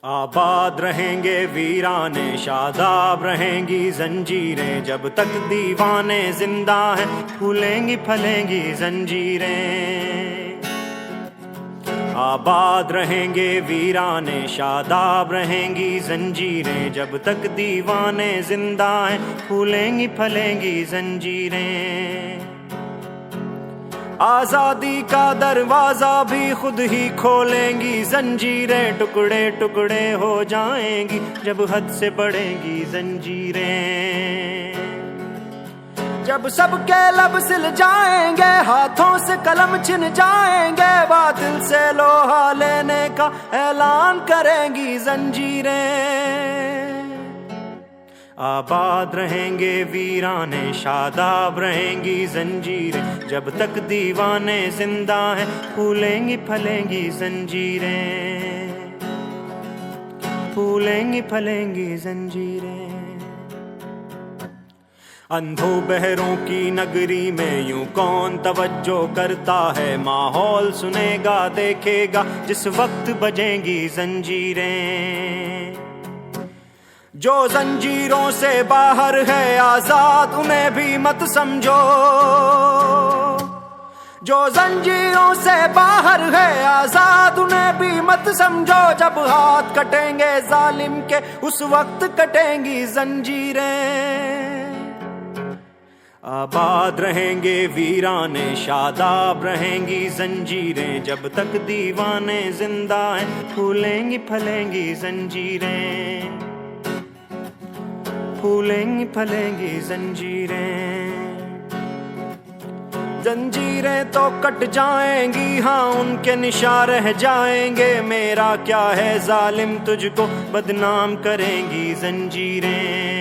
आबाद रहेंगे वीराने, शादाब रहेंगी जंजीरें, जब तक दीवाने जिंदा हैं फूलेंगी फलेंगी जंजीरें। आबाद रहेंगे वीराने, शादाब रहेंगी जंजीरें, जब तक दीवाने जिंदा हैं फूलेंगी फलेंगी जंजीरें। आजादी का दरवाजा भी खुद ही खोलेंगी जंजीरें, टुकड़े टुकड़े हो जाएंगी जब हद से बढ़ेंगी जंजीरें। जब सबके लब सिल जाएंगे, हाथों से कलम छिन जाएंगे, बातिल से लोहा लेने का ऐलान करेंगी जंजीरें। आबाद रहेंगे वीराने, शादाब रहेंगी जंजीरें, जब तक दीवाने जिंदा हैं फूलेंगी फलेंगी जंजीरें, फूलेंगी फलेंगी जंजीरें। अंधों बहरों की नगरी में यूं कौन तवज्जो करता है, माहौल सुनेगा देखेगा जिस वक्त बजेंगी जंजीरें। जो जंजीरों से बाहर है आजाद उन्हें भी मत समझो, जो जंजीरों से बाहर है आजाद उन्हें भी मत समझो, जब हाथ कटेंगे जालिम के उस वक्त कटेंगी जंजीरें। आबाद रहेंगे वीराने, शादाब रहेंगी जंजीरें, जब तक दीवाने जिंदा हैं फूलेंगी फलेंगी जंजीरें, फूलेंगी फलेंगी जंजीरें। जंजीरें तो कट जाएंगी, हाँ उनके निशान रह जाएंगे, मेरा क्या है जालिम तुझको बदनाम करेंगी जंजीरें।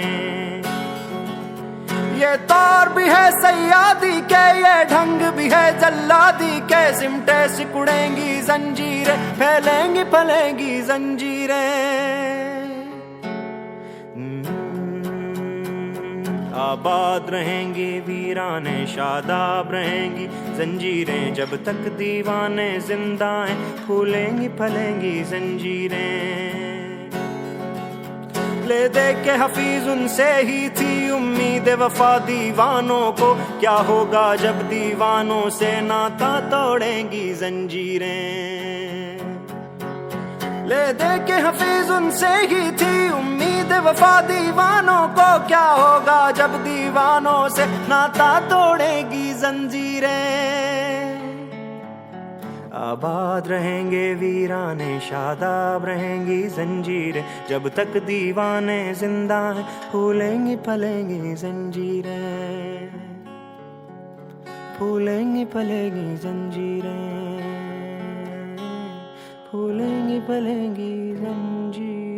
ये तौर भी है सयादी के, ये ढंग भी है जल्लादी के, सिमटे सिकुड़ेंगी जंजीरें, फैलेंगी फलेंगी जंजीरें। आबाद रहेंगी वीराने, शादाब रहेंगी जंजीरें, जब तक दीवाने जिंदा हैं फूलेंगी फलेंगी जंजीरें। ले दे के हफीज उनसे ही थी उम्मीद वफा दीवानों को, क्या होगा जब दीवानों से नाता तोड़ेंगी जंजीरें। ले दे के हफीज उनसे ही थी उम्मीद वफा दीवानों को, क्या होगा जब दीवानों से नाता तोड़ेगी जंजीरें। आबाद रहेंगे वीराने, शादाब रहेंगी जंजीरें, जब तक दीवाने जिंदा हैं फूलेंगी फलेंगी जंजीरें, फूलेंगी फलेंगी जंजीरें, फूलेंगी फलेंगी जंजीरें।